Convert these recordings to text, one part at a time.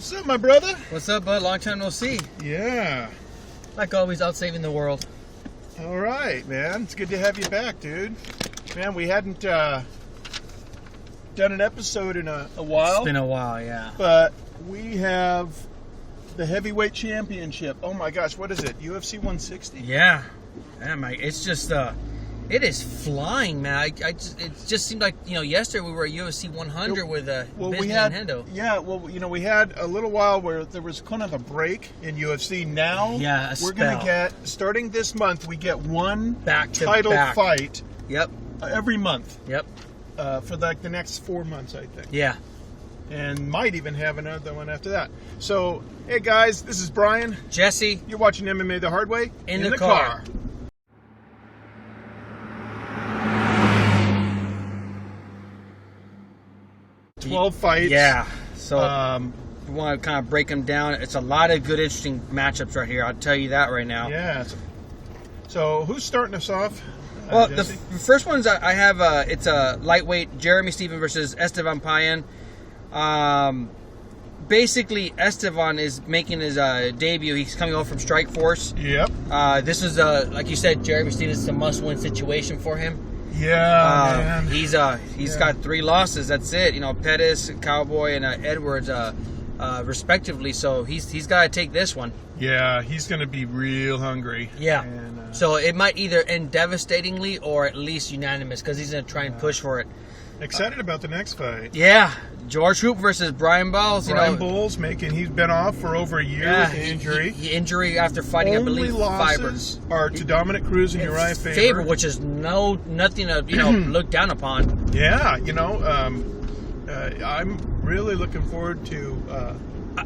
What's up, my brother? What's up, bud? Long time no see. Yeah. Like always, out saving the world. All right, man. It's good to have you back, dude. Man, we hadn't done an episode in a while. It's been a while, yeah. But we have the heavyweight championship. Oh my gosh, what is it? UFC 160? Yeah. It's just, it is flying, man. It just seemed like, yesterday we were at UFC 100 with Bisbee and Hendo. Yeah, well, we had a little while where there was kind of a break in UFC. Now, we're going to get, starting this month, we get one title fight. Yep. Every month. Yep. For like the next 4 months, I think. Yeah. And might even have another one after that. So, hey guys, this is Brian. Jesse. You're watching MMA the hard way. In the car. 12 fights. Yeah. So we want to kind of break them down. It's a lot of good, interesting matchups right here. I'll tell you that right now. Yeah. So who's starting us off? Well, the first ones I have, it's a lightweight, Jeremy Stephens versus Esteban Payan. Basically, Esteban is making his debut. He's coming over from Strikeforce. Yep. This is, like you said, Jeremy Stephens is a must-win situation for him. Yeah, man. He's got 3 losses. That's it. Pettis, Cowboy, and Edwards, respectively. So he's got to take this one. Yeah, he's going to be real hungry. Yeah. And, so it might either end devastatingly or at least unanimous because he's going to try and push for it. Excited about the next fight. Yeah. George Hoop versus Brian Bowles. Brian Bowles he's been off for over a year with injury. Injury after fighting, Only I believe, losses are to Dominic Cruz and Uriah Faber. Which is nothing to look down upon. Yeah, I'm really looking forward to.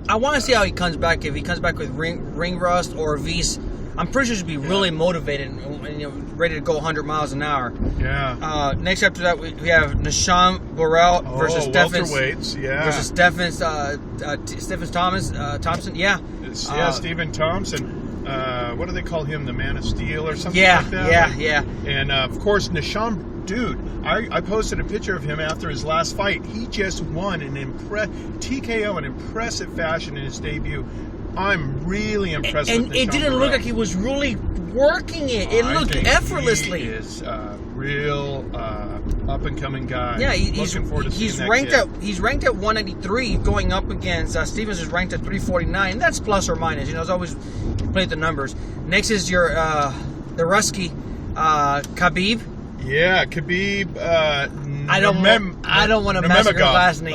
I want to see how he comes back. If he comes back with ring rust, or if he's, I'm pretty sure he'll be really motivated and ready to go 100 miles an hour. Yeah. Next after that, we have Nishan Burrell versus Stephens. Welterweights, yeah. Versus Stephens Thompson. Yeah. Stephen Thompson. What do they call him? The Man of Steel or something like that? Yeah. And of course, Nishan, dude. I posted a picture of him after his last fight. He just won TKO in impressive fashion in his debut. I'm really impressed with Nishan. And it didn't look like he was really working it. It looked effortlessly. He is a real up-and-coming guy. Yeah, he's ranked at 193, going up against Stephens is ranked at 349. That's plus or minus. It's always played the numbers. Next is your the Rusky Khabib. Yeah, Khabib. I don't want to massacre his last name.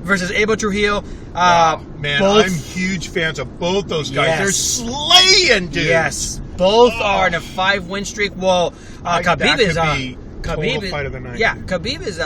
Versus Abel Trujillo. Man, I'm huge fans of both those guys. Yes. They're slaying, dude. Yes, both are in a 5-win streak. Well, Khabib is Khabib fight of the night. Yeah, Khabib is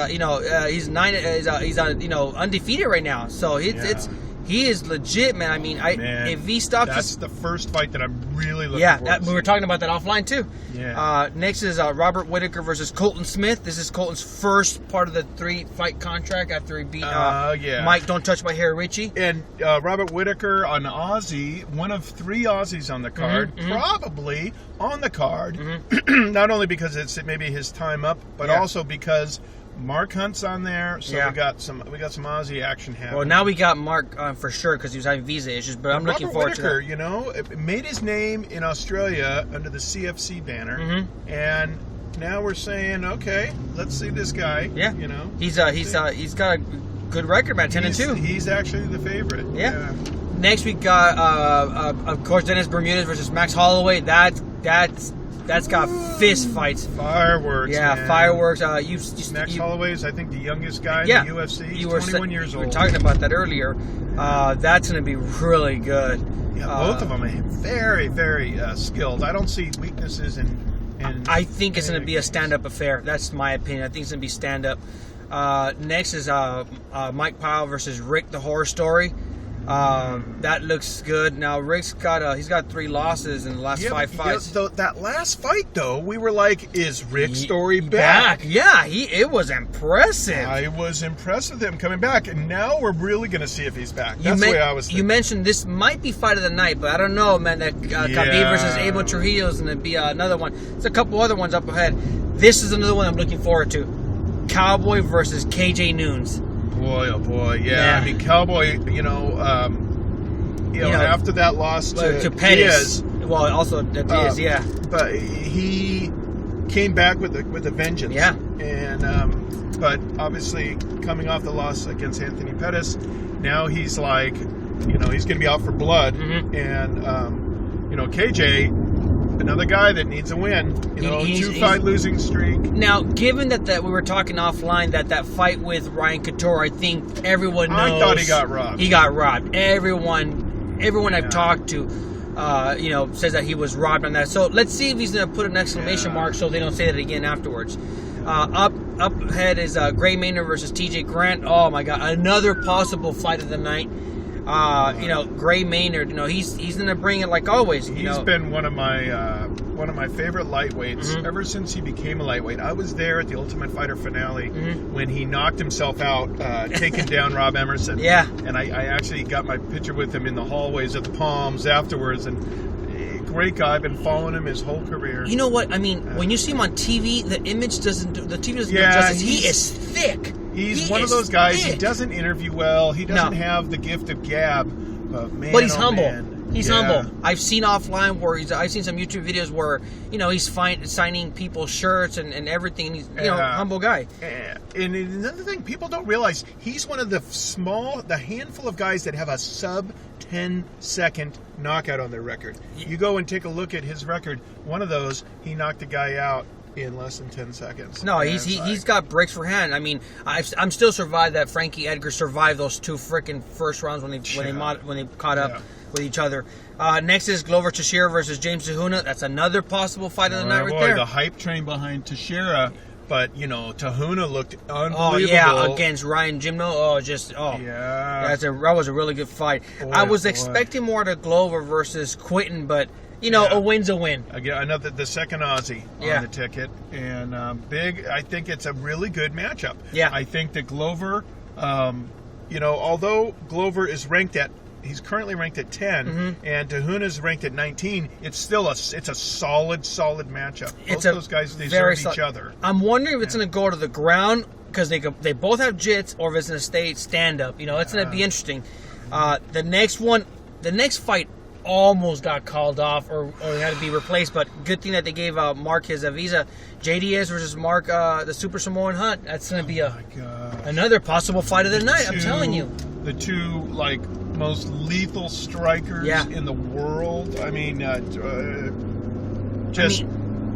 he's undefeated right now. So he is legit, man. I mean, if he stops, that's the first fight that I'm really looking forward to. We were talking about that offline too. Yeah. Next is Robert Whittaker versus Colton Smith. This is Colton's first part of the 3-fight contract after he beat Mike Don't Touch My Hair Richie. And Robert Whittaker, an Aussie, one of 3 Aussies on the card, probably on the card. Not only because it's maybe his time up, but also because Mark Hunt's on there, so we got some Aussie action happening. Well, now we got Mark for sure because he was having visa issues, but I'm looking forward to that. Made his name in Australia under the CFC banner, and now we're saying, okay, let's see this guy. Yeah, he's got a good record, man, 10-2. He's actually the favorite. Yeah. Next we got of course Dennis Bermudez versus Max Holloway. That's got fist fights. Fireworks. Yeah, man. Fireworks. Max Holloway is, I think, the youngest guy in the UFC. He's 21 years old. We were talking about that earlier. That's going to be really good. Yeah, both of them are very, very skilled. I don't see weaknesses in I think it's going to be a stand-up affair. That's my opinion. I think it's going to be stand-up. Next is Mike Pyle versus Rick the Horror Story. That looks good. Now Rick's got 3 losses in the last 5 fights. That last fight though, we were like, is Rick's story back? Yeah, it was impressive. I was impressed with him coming back, and now we're really going to see if he's back. That's the way I was thinking. You mentioned this might be fight of the night, but I don't know, man. That Khabib versus Abel Trujillo is going to be another one. There's a couple other ones up ahead. This is another one I'm looking forward to. Cowboy versus KJ Nunes. boy, oh boy, Yeah. I mean, Cowboy, after that loss to Pettis. Diaz, Well, also Diaz, yeah. but he came back with a vengeance. Yeah. And but obviously coming off the loss against Anthony Pettis, now he's like, he's going to be out for blood. Mm-hmm. And KJ, another guy that needs a win. Two-fight losing streak. Now, given that we were talking offline that fight with Ryan Couture, I think everyone knows. I thought he got robbed. He got robbed. Everyone I've talked to, says that he was robbed on that. So let's see if he's going to put an exclamation mark so they don't say that again afterwards. Up ahead is Gray Maynard versus TJ Grant. Oh my God, another possible fight of the night. Gray Maynard, he's gonna bring it like always. He's been one of my favorite lightweights ever since he became a lightweight. I was there at the Ultimate Fighter finale when he knocked himself out, taking down Rob Emerson. Yeah, and I actually got my picture with him in the hallways of the Palms afterwards. And great guy. I've been following him his whole career. You know what I mean? When you see him on TV, the image doesn't do justice. He is thick. He's one of those guys. Thick. He doesn't interview well. He doesn't have the gift of gab. But he's humble. Man. He's humble. I've seen offline where I've seen some YouTube videos where he's signing people's shirts and everything. And he's humble guy. And another thing people don't realize, he's one of the handful of guys that have a sub 10-second knockout on their record. You go and take a look at his record. One of those, he knocked a guy out in less than 10 seconds. No, he's got bricks for hand. I mean, I'm still survived that Frankie Edgar survived those two freaking first rounds when they caught up with each other. Next is Glover Teixeira versus James Tahuna. That's another possible fight of the night right there. The hype train behind Teixeira, but Tahuna looked unbelievable. Oh yeah, against Ryan Jimno. Yeah, that was a really good fight. I was expecting more to Glover versus Quinton, but. A win's a win. Again, the second Aussie on the ticket, and big. I think it's a really good matchup. Yeah, I think that Glover, although Glover is he's currently ranked at 10, and Tahuna's ranked at 19. It's still a solid matchup. Both those guys deserve each other. I'm wondering if it's going to go to the ground because they both have jits, or if it's going to stay stand up. It's going to be interesting. The next fight almost got called off or had to be replaced, but good thing that they gave Mark his visa. JDS versus Mark, the Super Samoan Hunt. That's going to be another possible fight of the night. I'm telling you, the two most lethal strikers in the world. I mean,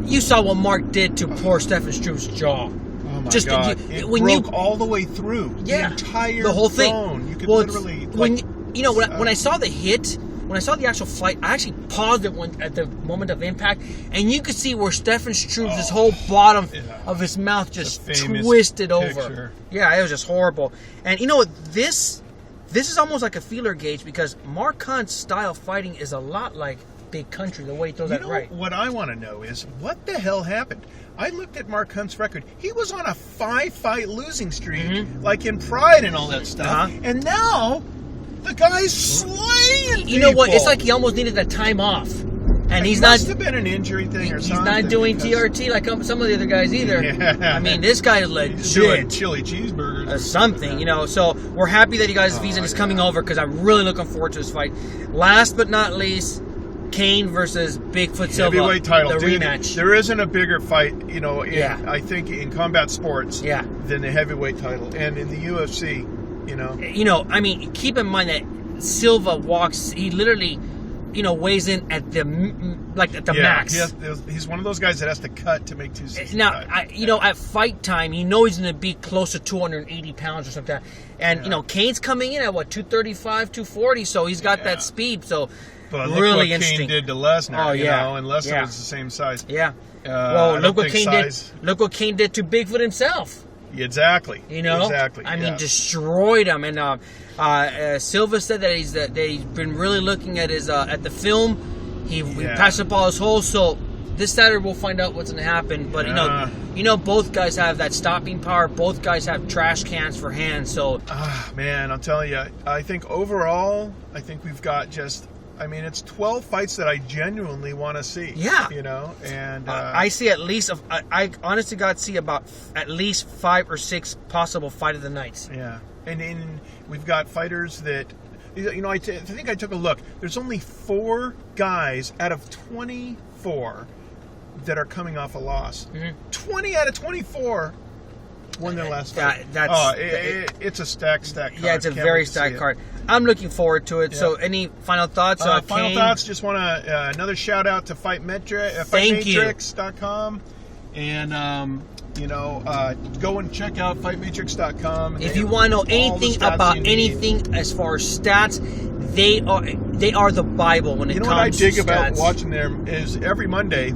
you saw what Mark did to poor Stefan Struve's jaw. Oh my God! It broke all the way through. The whole thing. Bone. You could literally when I saw the hit. When I saw the actual fight, I actually paused it at the moment of impact, and you could see where Stefan Struve's whole bottom of his mouth just twisted over. Yeah, it was just horrible. And you know what? This is almost like a feeler gauge because Mark Hunt's style fighting is a lot like Big Country, the way he throws that right. What I want to know is, what the hell happened? I looked at Mark Hunt's record. He was on a 5-fight losing streak, like in Pride and all that stuff. And now the guy's slaying people. You know what? It's like he almost needed that time off. And it must have been an injury thing or something. He's not doing TRT like some of the other guys either. Yeah. I mean, this guy is legit. He's doing chili cheeseburgers. Something, So we're happy that he got his visa and he's coming over because I'm really looking forward to his fight. Last but not least, Kane versus Bigfoot Silva. Heavyweight title. The rematch. There isn't a bigger fight, I think, in combat sports than the heavyweight title. And in the UFC, I mean, keep in mind that Silva walks, he literally, weighs in at the max. He's one of those guys that has to cut to make 265. Now, at fight time, he knows he's going to be close to 280 pounds or something. And, Kane's coming in at, 235, 240, so he's got that speed, so but really look what interesting. Kane did to Lesnar, and Lesnar was the same size. Yeah. Look what Kane did to Bigfoot himself. Exactly. Exactly. I mean, destroyed him. And Silva said that he's been really looking at his at the film. He passed up all his holes. So this Saturday we'll find out what's going to happen. But both guys have that stopping power. Both guys have trash cans for hands. So man, I'm telling you, I think overall, we've got just Yeah. I mean, it's 12 fights that I genuinely want to see. Yeah. You know, and I see at least, I honest to God see about at least 5 or 6 possible fight of the nights. Yeah. And we've got fighters that, you know, I think I took a look. There's only 4 guys out of 24 that are coming off a loss. 20 out of 24 won their last fight. It's a stacked card. Yeah, it's a very stacked card. I'm looking forward to it. Yeah. So, any final thoughts? Final thoughts. Just want to another shout out to FightMatrix.com, and you know, go and check out FightMatrix.com. If you want to know anything about anything as far as stats, they are the Bible when it comes to stats. You know what I dig about watching them is every Monday.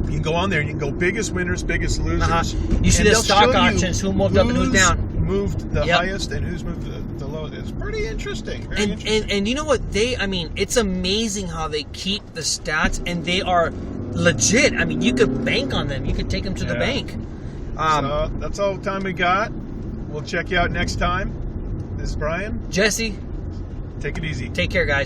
You can go on there and you can go biggest winners, biggest losers. You see the stock options, who moved up and who's down. Moved the highest and who's moved the lowest. It's pretty interesting. And you know what? It's amazing how they keep the stats, and they are legit. I mean, you could bank on them. You could take them to the bank. So that's all the time we got. We'll check you out next time. This is Brian. Jesse. Take it easy. Take care, guys.